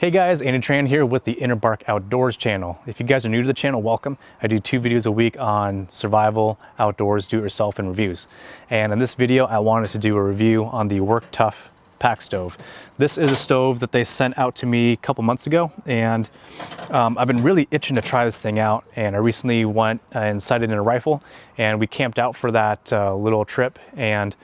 Hey guys, Andy Tran here with the InnerBark Outdoors channel. If you guys are new to the channel, welcome. I do 2 videos a week on survival, outdoors, do-it-yourself, and reviews. And in this video, I wanted to do a review on the Work Tuff Pack Stove. This is a stove that they sent out to me a couple months ago, and I've been really itching to try this thing out. And I recently went and sighted in a rifle, and we camped out for that little trip and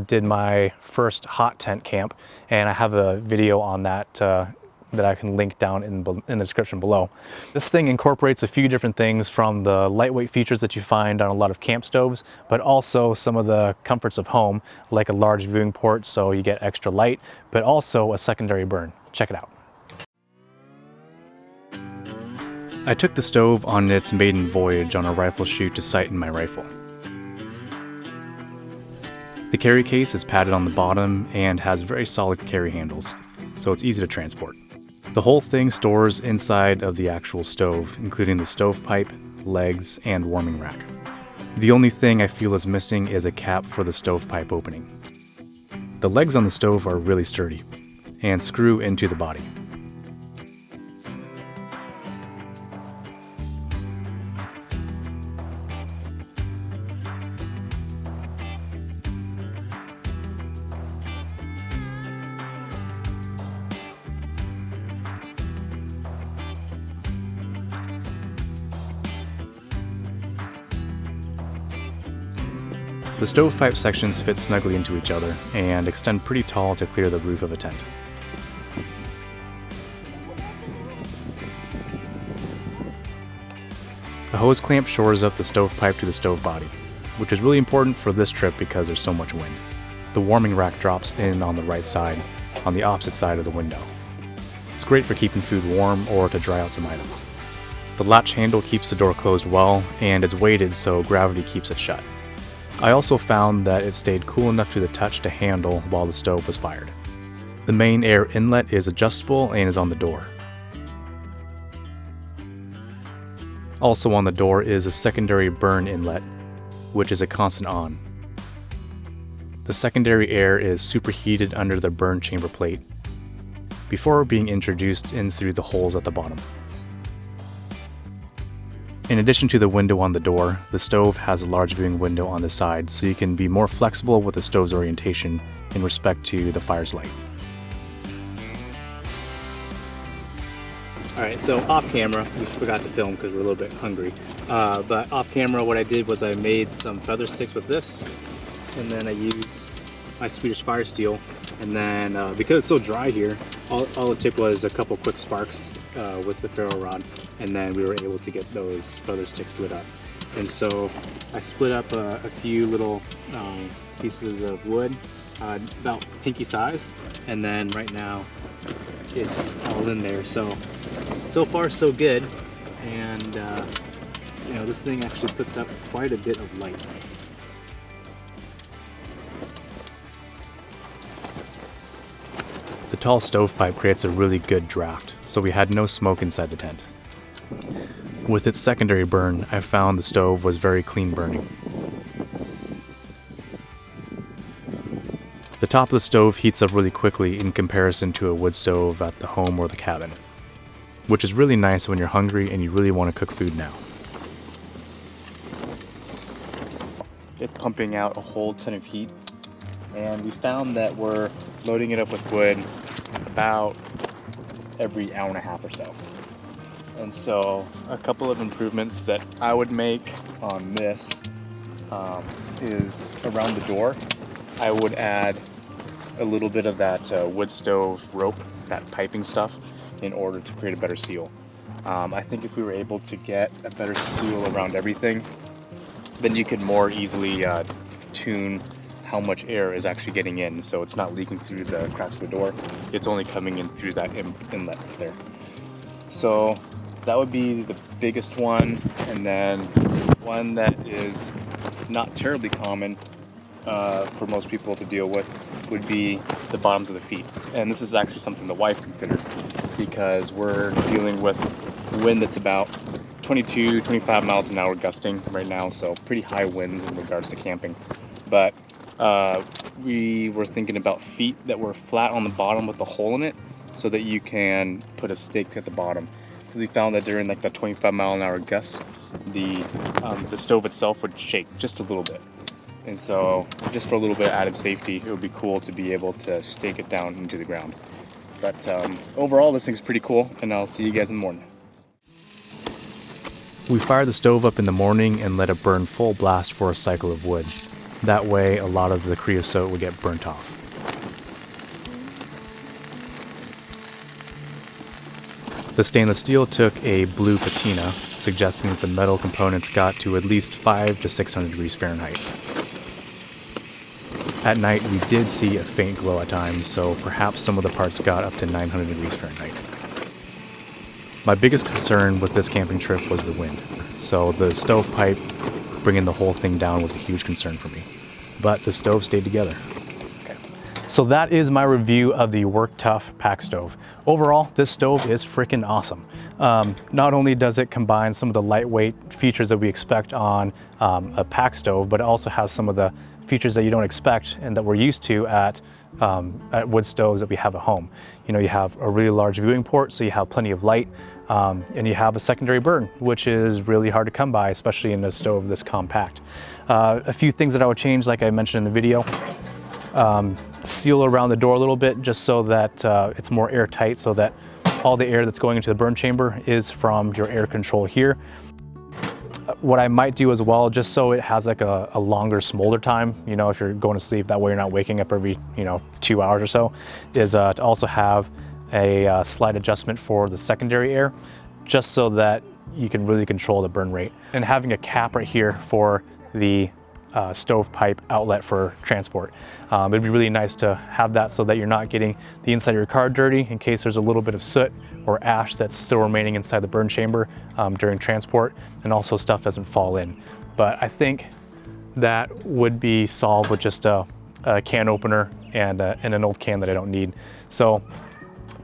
did my first hot tent camp. And I have a video on that that I can link down in the description below. This thing incorporates a few different things from the lightweight features that you find on a lot of camp stoves, but also some of the comforts of home, like a large viewing port so you get extra light, but also a secondary burn. Check it out. I took the stove on its maiden voyage on a rifle shoot to sight in my rifle. The carry case is padded on the bottom and has very solid carry handles, so it's easy to transport. The whole thing stores inside of the actual stove, including the stovepipe, legs, and warming rack. The only thing I feel is missing is a cap for the stovepipe opening. The legs on the stove are really sturdy and screw into the body. The stovepipe sections fit snugly into each other and extend pretty tall to clear the roof of a tent. A hose clamp shores up the stovepipe to the stove body, which is really important for this trip because there's so much wind. The warming rack drops in on the right side, on the opposite side of the window. It's great for keeping food warm or to dry out some items. The latch handle keeps the door closed well, and it's weighted so gravity keeps it shut. I also found that it stayed cool enough to the touch to handle while the stove was fired. The main air inlet is adjustable and is on the door. Also on the door is a secondary burn inlet, which is a constant on. The secondary air is superheated under the burn chamber plate before being introduced in through the holes at the bottom. In addition to the window on the door, the stove has a large viewing window on the side, so you can be more flexible with the stove's orientation in respect to the fire's light. Alright, so off camera, we forgot to film because we're a little bit hungry, but off camera what I did was I made some feather sticks with this, and then I used my Swedish fire steel, and then because it's so dry here, all it took was a couple quick sparks with the ferro rod, and then we were able to get those feather sticks lit up. And so I split up a few little pieces of wood, about pinky size, and then right now it's all in there. So far so good, and you know, this thing actually puts up quite a bit of light. The tall stovepipe creates a really good draft, so we had no smoke inside the tent. With its secondary burn, I found the stove was very clean burning. The top of the stove heats up really quickly in comparison to a wood stove at the home or the cabin, which is really nice when you're hungry and you really want to cook food now. It's pumping out a whole ton of heat, and we found that we're loading it up with wood about every hour and a half or so. And so a couple of improvements that I would make on this is around the door. I would add a little bit of that wood stove rope, that piping stuff, in order to create a better seal. I think if we were able to get a better seal around everything, then you could more easily tune how much air is actually getting in, so it's not leaking through the cracks of the door. It's only coming in through that inlet there. So that would be the biggest one, and then one that is not terribly common for most people to deal with would be the bottoms of the feet. And this is actually something the wife considered, because we're dealing with wind that's about 22, 25 miles an hour gusting right now, so pretty high winds in regards to camping. But we were thinking about feet that were flat on the bottom with a hole in it, so that you can put a stake at the bottom. Because we found that during like the 25-mile-an-hour gusts, the stove itself would shake just a little bit. And so just for a little bit of added safety, it would be cool to be able to stake it down into the ground. But overall, this thing's pretty cool, and I'll see you guys in the morning. We fire the stove up in the morning and let it burn full blast for a cycle of wood. That way, a lot of the creosote will get burnt off. The stainless steel took a blue patina, suggesting that the metal components got to at least 500 to 600 degrees Fahrenheit. At night, we did see a faint glow at times, so perhaps some of the parts got up to 900 degrees Fahrenheit. My biggest concern with this camping trip was the wind, so the stovepipe bringing the whole thing down was a huge concern for me. But the stove stayed together. Okay. So that is my review of the Work Tuff Pack Stove. Overall, this stove is freaking awesome. Not only does it combine some of the lightweight features that we expect on a pack stove, but it also has some of the features that you don't expect and that we're used to at wood stoves that we have at home. You know, you have a really large viewing port, so you have plenty of light, and you have a secondary burn, which is really hard to come by, especially in a stove this compact. A few things that I would change, like I mentioned in the video, seal around the door a little bit just so that it's more airtight, so that all the air that's going into the burn chamber is from your air control here. What I might do as well, just so it has like a longer smolder time, you know, if you're going to sleep, that way you're not waking up every, 2 hours or so, is to also have a slight adjustment for the secondary air, just so that you can really control the burn rate. And having a cap right here for the stovepipe outlet for transport. It'd be really nice to have that so that you're not getting the inside of your car dirty in case there's a little bit of soot or ash that's still remaining inside the burn chamber during transport, and also stuff doesn't fall in. But I think that would be solved with just a can opener and an old can that I don't need. So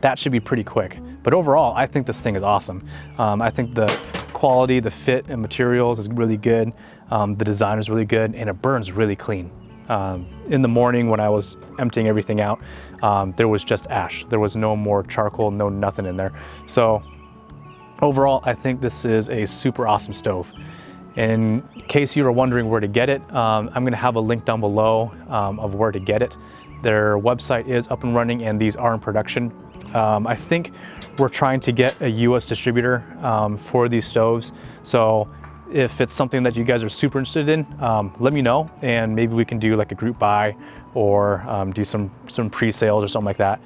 that should be pretty quick. But overall, I think this thing is awesome. I think the quality, the fit and materials is really good. The design is really good, and it burns really clean. In the morning when I was emptying everything out, there was just ash. There was no more charcoal, no nothing in there. So overall, I think this is a super awesome stove. In case you were wondering where to get it, I'm gonna have a link down below of where to get it. Their website is up and running, and these are in production. I think we're trying to get a US distributor for these stoves. So if it's something that you guys are super interested in, let me know, and maybe we can do like a group buy or do some pre-sales or something like that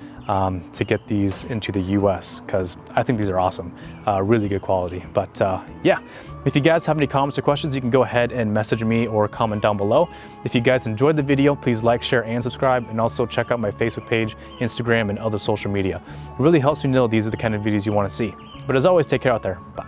to get these into the US, because I think these are awesome, really good quality. But yeah, if you guys have any comments or questions, you can go ahead and message me or comment down below. If you guys enjoyed the video, please like, share, and subscribe, and also check out my Facebook page, Instagram, and other social media. It really helps me know these are the kind of videos you want to see. But as always, take care out there. Bye.